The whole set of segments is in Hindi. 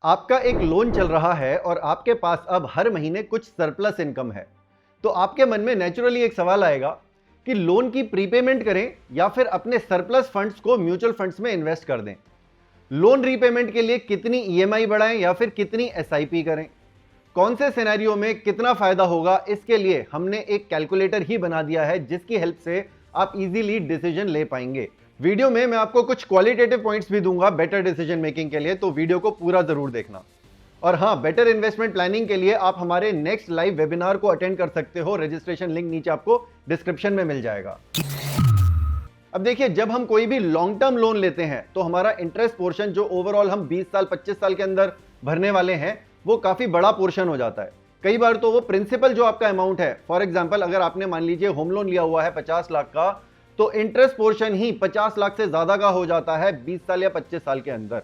आपका एक लोन चल रहा है और आपके पास अब हर महीने कुछ सरप्लस इनकम है, तो आपके मन में नेचुरली एक सवाल आएगा कि लोन की प्रीपेमेंट करें या फिर अपने सरप्लस फंड्स को म्यूचुअल फंड्स में इन्वेस्ट कर दें। लोन रीपेमेंट के लिए कितनी ईएमआई बढ़ाएं या फिर कितनी एसआईपी करें, कौन से सिनेरियो में कितना फायदा होगा, इसके लिए हमने एक कैलकुलेटर ही बना दिया है जिसकी हेल्प से आप इजीली डिसीजन ले पाएंगे। वीडियो में मैं आपको कुछ क्वालिटेटिव पॉइंट्स भी दूंगा बेटर डिसीजन मेकिंग के लिए, तो वीडियो को पूरा जरूर देखना। और हाँ, बेटर इन्वेस्टमेंट प्लानिंग के लिए आप हमारे नेक्स्ट लाइव वेबिनार को अटेंड कर सकते हो। रजिस्ट्रेशन लिंक नीचे आपको डिस्क्रिप्शन में मिल जाएगा। अब देखिए, जब हम कोई भी लॉन्ग टर्म लोन लेते हैं तो हमारा इंटरेस्ट पोर्शन जो ओवरऑल हम 20 साल 25 साल के अंदर भरने वाले हैं वो काफी बड़ा पोर्शन हो जाता है। कई बार तो वो प्रिंसिपल जो आपका अमाउंट है, फॉर एग्जांपल अगर आपने मान लीजिए होम लोन लिया हुआ है 50 लाख का, तो इंटरेस्ट पोर्शन ही 50 लाख से ज्यादा का हो जाता है 20 साल या 25 साल के अंदर।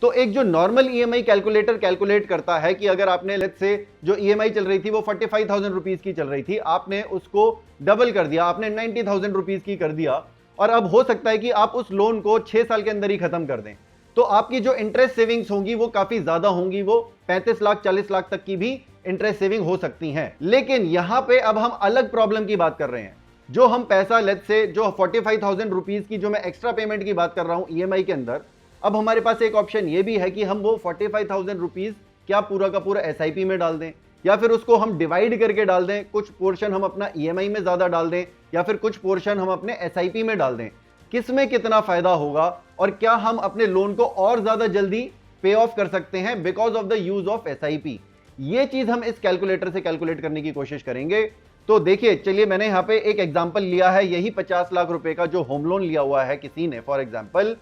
तो एक जो नॉर्मल ईएमआई कैलकुलेटर कैलकुलेट करता है कि अगर आपने लेट्स से जो ईएमआई चल रही थी वो 45,000 रुपीज की चल रही थी, आपने उसको डबल कर दिया, आपने 90,000 रुपीज की कर दिया, और अब हो सकता है कि आप उस लोन को 6 साल के अंदर ही खत्म कर दें, तो आपकी जो इंटरेस्ट सेविंग्स होंगी वो काफी ज्यादा होंगी, वो 35 लाख 40 लाख तक की भी इंटरेस्ट सेविंग हो सकती हैं। लेकिन यहां पे अब हम अलग प्रॉब्लम की बात कर रहे हैं। जो हम पैसा लेट्स से जो 45,000 रुपीज की जो मैं एक्स्ट्रा पेमेंट की बात कर रहा हूं ईएमआई के अंदर, अब हमारे पास एक ऑप्शन ये भी है कि हम वो 45,000 रुपीज क्या पूरा का पूरा एसआईपी में डाल दें, या फिर उसको हम डिवाइड करके डाल दें, कुछ पोर्शन हम अपना ईएमआई में ज्यादा डाल दें या फिर कुछ पोर्शन हम अपने एसआईपी में डाल दें। किसमें कितना फायदा होगा और क्या हम अपने लोन को और ज्यादा जल्दी पे ऑफ कर सकते हैं because of the use of SIP, ये चीज हम इस कैलकुलेटर से कैलकुलेट करने की कोशिश करेंगे। तो देखिए, चलिए मैंने यहां पे एक एग्जांपल लिया है, यही 50 लाख रुपए का जो होम लोन लिया हुआ है किसी ने, फॉर एग्जांपल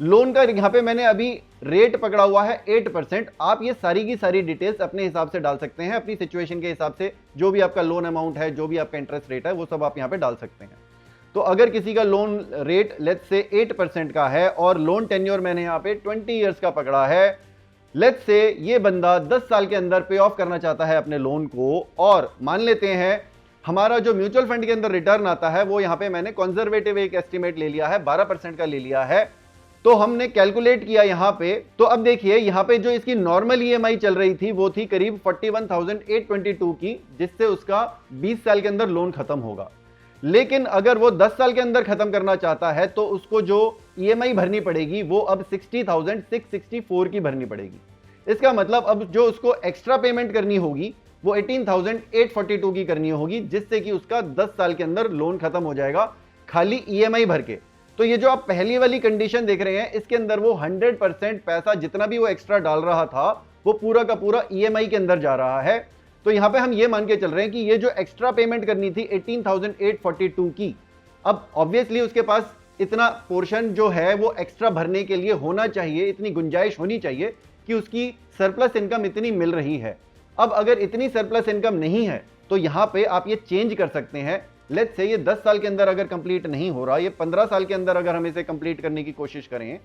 लोन का यहां पे मैंने अभी रेट पकड़ा हुआ है 8%। आप ये सारी की सारी डिटेल्स अपने हिसाब से डाल सकते हैं, अपनी सिचुएशन के हिसाब से, जो भी आपका लोन अमाउंट है, जो भी आपका इंटरेस्ट रेट है, वो सब आप यहां पे डाल सकते हैं। तो अगर किसी का लोन रेट लेट्स से 8% का है और लोन टेन्योर मैंने यहां पे 20 ईयर्स का पकड़ा है, लेट्स से ये बंदा 10 साल के अंदर पे ऑफ करना चाहता है अपने लोन को, और मान लेते हैं हमारा जो म्यूचुअल फंड के अंदर रिटर्न आता है वो यहां पे मैंने कंजर्वेटिव एक एस्टिमेट ले लिया है, 12% का ले लिया है। तो हमने कैलकुलेट किया यहां पे, तो अब देखिए यहां पे जो इसकी नॉर्मल ईएमआई चल रही थी वो थी करीब 41,822 की, जिससे उसका 20 साल के अंदर लोन खत्म होगा। लेकिन अगर वो 10 साल के अंदर खत्म करना चाहता है तो उसको जो ईएमआई भरनी पड़ेगी वो अब 60,664 की भरनी पड़ेगी। इसका मतलब अब जो उसको एक्स्ट्रा पेमेंट करनी होगी वो 18,842 की करनी होगी, जिससे कि उसका 10 साल के अंदर लोन खत्म हो जाएगा खाली ईएमआई भर के। तो ये जो आप पहली वाली कंडीशन देख रहे हैं इसके अंदर वो 100% पैसा जितना भी वो एक्स्ट्रा डाल रहा था वो पूरा का पूरा ईएमआई के अंदर जा रहा है। तो यहां पे हम ये मान के चल रहे हैं कि ये जो एक्स्ट्रा पेमेंट करनी थी 18,842 की, अब ऑब्वियसली उसके पास इतना पोर्शन जो है वो एक्स्ट्रा भरने के लिए होना चाहिए, इतनी गुंजाइश होनी चाहिए कि उसकी सरप्लस इनकम इतनी मिल रही है। अब अगर इतनी सरप्लस इनकम नहीं है तो यहां पे आप ये चेंज कर सकते हैं। लेट्स से ये 10 साल के अंदर अगर कंप्लीट नहीं हो रहा, ये 15 साल के अंदर अगर हम इसे कंप्लीट करने की कोशिश करें,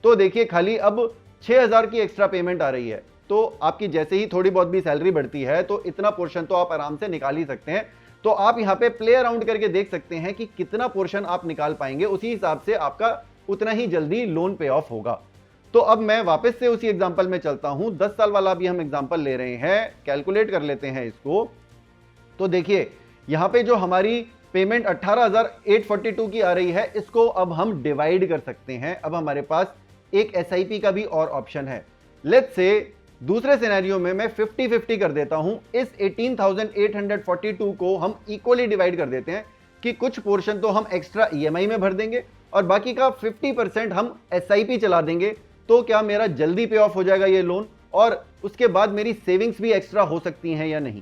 तो देखिए खाली अब 6,000 की एक्स्ट्रा पेमेंट आ रही है। तो आपकी जैसे ही थोड़ी बहुत भी सैलरी बढ़ती है तो इतना पोर्शन तो आप आराम से निकाल ही सकते हैं। तो आप यहां पे प्ले अराउंड करके देख सकते हैं कि कितना पोर्शन आप निकाल पाएंगे, उसी हिसाब से आपका उतना ही जल्दी लोन पे ऑफ होगा। तो अब मैं वापस से उसी एग्जांपल में चलता हूं, 10 साल वाला भी हम एग्जांपल ले रहे हैं, कैलकुलेट कर लेते हैं इसको। तो देखिए यहां पे जो हमारी पेमेंट 18,842 की आ रही है, इसको अब हम डिवाइड कर सकते हैं। अब हमारे पास एक एसआईपी का भी और ऑप्शन है। लेट्स से दूसरे सिनेरियो में मैं 50-50 कर देता हूं, इस 18,842 को हम इक्वली डिवाइड कर देते हैं कि कुछ पोर्शन तो हम एक्स्ट्रा ईएमआई में भर देंगे और बाकी का 50% हम एसआईपी चला देंगे। तो क्या मेरा जल्दी पे ऑफ हो जाएगा ये लोन, और उसके बाद मेरी सेविंग्स भी एक्स्ट्रा हो सकती हैं या नहीं।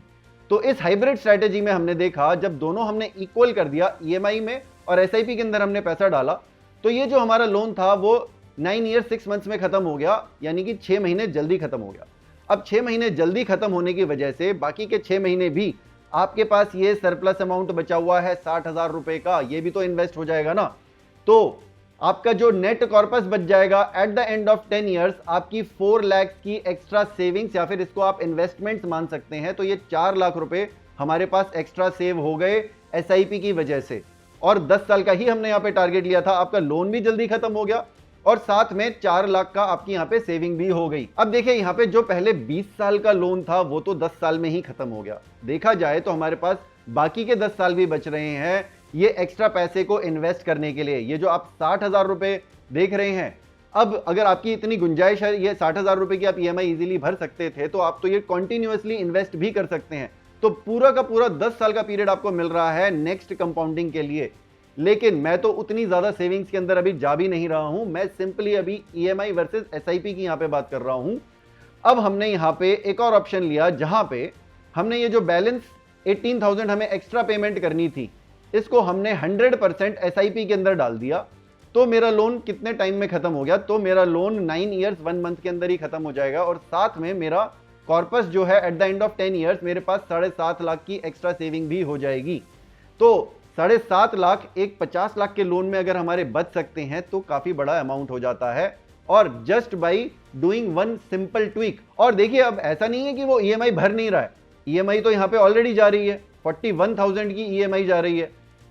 तो इस हाइब्रिड स्ट्रेटेजी में हमने देखा, जब दोनों हमने इक्वल कर दिया, ईएमआई में और एसआईपी के अंदर हमने पैसा डाला, तो ये जो हमारा लोन था वो 9 ईयर 6 मंथ्स में खत्म हो गया, यानी कि 6 महीने जल्दी खत्म हो गया। अब 6 महीने जल्दी खत्म होने की वजह से बाकी के 6 महीने भी आपके पास ये सरप्लस अमाउंट बचा हुआ है 60,000 रुपए का, ये भी तो इन्वेस्ट हो जाएगा ना। तो आपका जो नेट कॉर्पस बच जाएगा at the end of 10 years, आपकी 4 लाख की एक्स्ट्रा सेविंग्स, या फिर इसको आप इन्वेस्टमेंट्स मान सकते हैं। तो ये 4 लाख रुपए हमारे पास एक्स्ट्रा सेव हो गए एसआईपी की वजह से, और 10 साल का ही हमने यहाँ पे टारगेट लिया था। आपका लोन भी जल्दी खत्म हो गया और साथ में 4 लाख का आपकी यहाँ पे सेविंग भी हो गई। अब देखिए यहाँ पे जो पहले 20 साल का लोन था वो तो 10 साल में ही खत्म हो गया। देखा जाए तो हमारे पास बाकी के 10 साल भी बच रहे हैं ये एक्स्ट्रा पैसे को इन्वेस्ट करने के लिए। ये जो आप 60,000 रुपए देख रहे हैं, अब अगर आपकी इतनी गुंजाइश है, ये 60,000 रुपए की आप ईएमआई इजीली भर सकते थे, तो आप तो ये कॉन्टिन्यूअसली इन्वेस्ट भी कर सकते हैं। तो पूरा का पूरा 10 साल का पीरियड आपको मिल रहा है नेक्स्ट कंपाउंडिंग के लिए। लेकिन मैं तो उतनी ज्यादा सेविंग्स के अंदर अभी जा भी नहीं रहा हूं, मैं सिंपली अभी ईएमआई वर्सेस एसआईपी की यहां पे बात कर रहा हूं। अब हमने यहां पे एक और ऑप्शन लिया जहां पे हमने ये जो बैलेंस 18,000 हमें एक्स्ट्रा पेमेंट करनी थी, इसको हमने 100% एसआईपी के अंदर डाल दिया। तो मेरा लोन कितने टाइम में खत्म हो गया? तो मेरा लोन 9 ईयर्स 1 मंथ के अंदर ही खत्म हो जाएगा और साथ में मेरा कॉर्पस जो है at the end of 10 years मेरे पास 7.5 लाख की एक्स्ट्रा सेविंग भी हो जाएगी। तो 7.5 लाख एक 50 लाख के लोन में अगर हमारे बच सकते हैं तो काफी बड़ा अमाउंट हो जाता है, और just by doing one simple tweak. और देखिए अब ऐसा नहीं है कि वो ईएमआई भर नहीं रहा है, ईएमआई तो यहाँ पे ऑलरेडी जा रही है, 41,000 की ईएमआई जा रही है।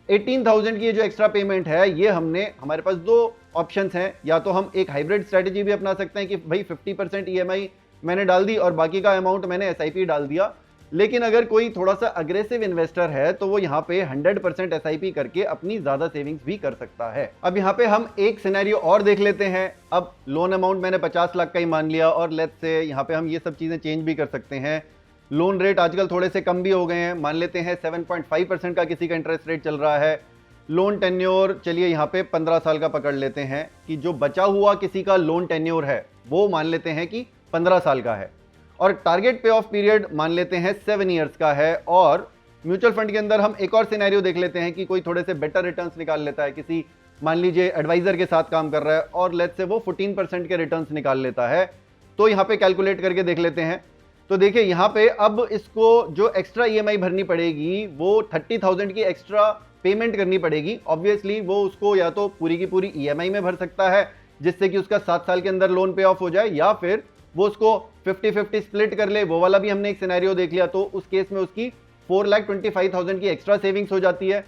18,000 की ये जो एक्स्ट्रा पेमेंट है, ये हमारे पास दो ऑप्शंस हैं, या तो हम एक हाइब्रिड स्ट्रेटेजी भी अपना सकते हैं कि भाई 50% ईएमआई मैंने डाल दी और बाकी का अमाउंट मैंने एसआईपी डाल दिया। लेकिन अगर कोई थोड़ा सा अग्रेसिव इन्वेस्टर है तो वो यहाँ पे 100% एसआईपी करके अपनी ज्यादा सेविंग्स भी कर सकता है। अब यहाँ पे हम एक सिनेरियो और देख लेते हैं। अब लोन अमाउंट मैंने 50 लाख का ही मान लिया, और लेट्स से यहाँ पे हम ये सब चीजें चेंज भी कर सकते हैं। लोन रेट आजकल थोड़े से कम भी हो गए हैं, मान लेते हैं 7.5% का किसी का इंटरेस्ट रेट चल रहा है। लोन टेन्योर चलिए यहाँ पे 15 साल का पकड़ लेते हैं, कि जो बचा हुआ किसी का लोन टेन्योर है वो मान लेते हैं कि 15 साल का है, और टारगेट पे ऑफ पीरियड मान लेते हैं 7 ईयर्स का है। और म्यूचुअल फंड के अंदर हम एक और सिनेरियो देख लेते हैं कि कोई थोड़े से बेटर रिटर्न्स निकाल लेता है, किसी मान लीजिए एडवाइजर के साथ काम कर रहा है और लेट्स से वो 14% के रिटर्न्स निकाल लेता है। तो यहाँ पे कैलकुलेट करके देख लेते हैं। तो देखिए यहाँ पे अब इसको जो एक्स्ट्रा ईएमआई भरनी पड़ेगी वो 30,000 की एक्स्ट्रा पेमेंट करनी पड़ेगी। ऑब्वियसली वो उसको या तो पूरी की पूरी ईएमआई में भर सकता है जिससे कि उसका 7 साल के अंदर लोन पे ऑफ हो जाए, या फिर वो उसको 50-50 स्प्लिट कर ले, वो वाला भी हमने एक सिनेरियो देख लिया। तो उस केस में उसकी 4,25,000 की एक्स्ट्रा सेविंग्स हो जाती है,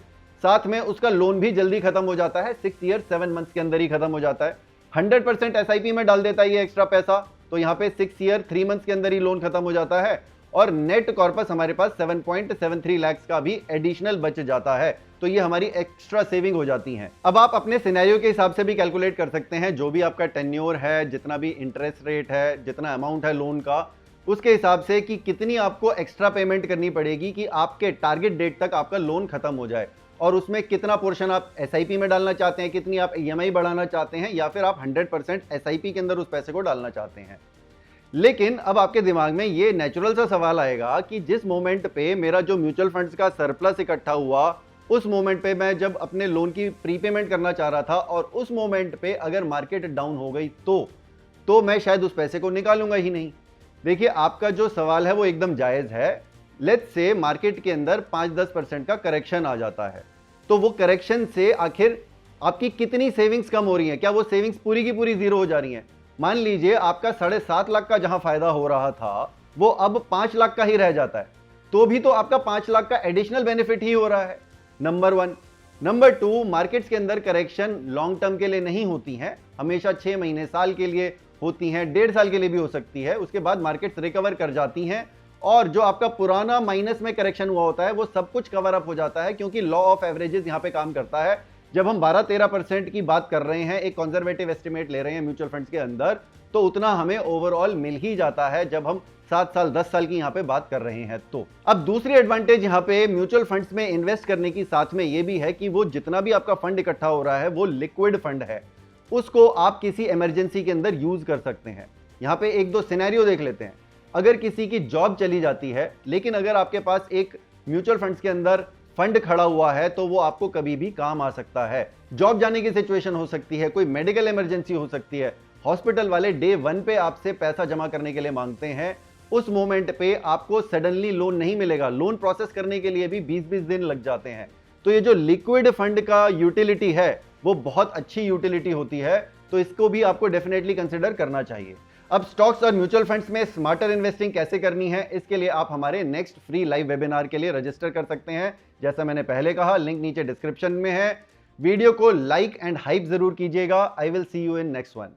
साथ में उसका लोन भी जल्दी खत्म हो जाता है, 6 ईयर 7 मंथ्स के अंदर ही खत्म हो जाता है। 100% एसआईपी में डाल देता है ये एक्स्ट्रा पैसा, तो यहाँ पे 6 ईयर 3 मंथ्स के अंदर ही लोन खत्म हो जाता है, और नेट कॉर्पस हमारे पास 7.73 लाख का भी एडिशनल बच जाता है। तो ये हमारी एक्स्ट्रा सेविंग हो जाती है। अब आप अपने सिनेरियो के हिसाब से भी कैलकुलेट कर सकते हैं, जो भी आपका टेन्योर है, जितना भी इंटरेस्ट रेट है, जितना अमाउंट है लोन का, उसके हिसाब से कि कितनी आपको एक्स्ट्रा पेमेंट करनी पड़ेगी कि आपके टारगेट डेट तक आपका लोन खत्म हो जाए, और उसमें कितना पोर्शन आप एसआईपी में डालना चाहते हैं, कितनी आप ईएमआई बढ़ाना चाहते हैं, या फिर आप 100% एसआईपी के अंदर उस पैसे को डालना चाहते हैं। लेकिन अब आपके दिमाग में ये नेचुरल सा सवाल आएगा कि जिस मोमेंट पे मेरा जो म्यूचुअल फंड्स का सरप्लस इकट्ठा हुआ, उस मोमेंट पे मैं जब अपने लोन की प्रीपेमेंट करना चाह रहा था, और उस मोमेंट पे अगर मार्केट डाउन हो गई तो मैं शायद उस पैसे को निकालूंगा ही नहीं। देखिए आपका जो सवाल है वो एकदम जायज है। लेट्स से मार्केट के अंदर 5-10% का करेक्शन आ जाता है, तो वो करेक्शन से आखिर आपकी कितनी सेविंग्स कम हो रही है? क्या वो सेविंग्स पूरी की पूरी जीरो हो जा रही हैं? मान लीजिए आपका 7.5 लाख का जहां फायदा हो रहा था वो अब 5 लाख का ही रह जाता है, तो भी तो आपका 5 लाख का एडिशनल बेनिफिट ही हो रहा है, नंबर 1। नंबर 2, मार्केट्स के अंदर करेक्शन लॉन्ग टर्म के लिए नहीं होती हैं, हमेशा 6 महीने साल के लिए होती हैं, 1.5 साल के लिए भी हो सकती है। उसके बाद मार्केट्स रिकवर कर जाती हैं, और जो आपका पुराना माइनस में करेक्शन हुआ होता है वो सब कुछ कवर अप हो जाता है, क्योंकि लॉ ऑफ एवरेजेस यहां पे काम करता है। जब हम 12-13% की बात कर रहे हैं, एक कंजर्वेटिव एस्टिमेट ले रहे हैं म्यूचुअल फंड्स के अंदर, तो उतना हमें ओवरऑल मिल ही जाता है जब हम 7 साल 10 साल की यहां पे बात कर रहे हैं। तो अब दूसरी एडवांटेज यहां पे म्यूचुअल फंड्स में इन्वेस्ट करने की साथ में ये भी है कि वो जितना भी आपका फंड इकट्ठा हो रहा है वो लिक्विड फंड है, उसको आप किसी इमरजेंसी के अंदर यूज कर सकते हैं। यहां पे 1-2 सिनेरियो देख लेते हैं। अगर किसी की जॉब चली जाती है, लेकिन अगर आपके पास एक म्यूचुअल फंड्स के अंदर फंड खड़ा हुआ है तो वो आपको कभी भी काम आ सकता है। जॉब जाने की सिचुएशन हो सकती है, कोई मेडिकल इमरजेंसी हो सकती है, हॉस्पिटल वाले डे 1 पे आपसे पैसा जमा करने के लिए मांगते हैं, उस मोमेंट पे आपको सडनली लोन नहीं मिलेगा, लोन प्रोसेस करने के लिए भी 20-20 दिन लग जाते हैं। तो ये जो लिक्विड फंड का यूटिलिटी है वो बहुत अच्छी यूटिलिटी होती है, तो इसको भी आपको डेफिनेटली कंसिडर करना चाहिए। अब स्टॉक्स और म्यूचुअल फंड्स में स्मार्टर इन्वेस्टिंग कैसे करनी है, इसके लिए आप हमारे नेक्स्ट फ्री लाइव वेबिनार के लिए रजिस्टर कर सकते हैं। जैसा मैंने पहले कहा, लिंक नीचे डिस्क्रिप्शन में है। वीडियो को लाइक एंड हाइप जरूर कीजिएगा। I will see you in next one.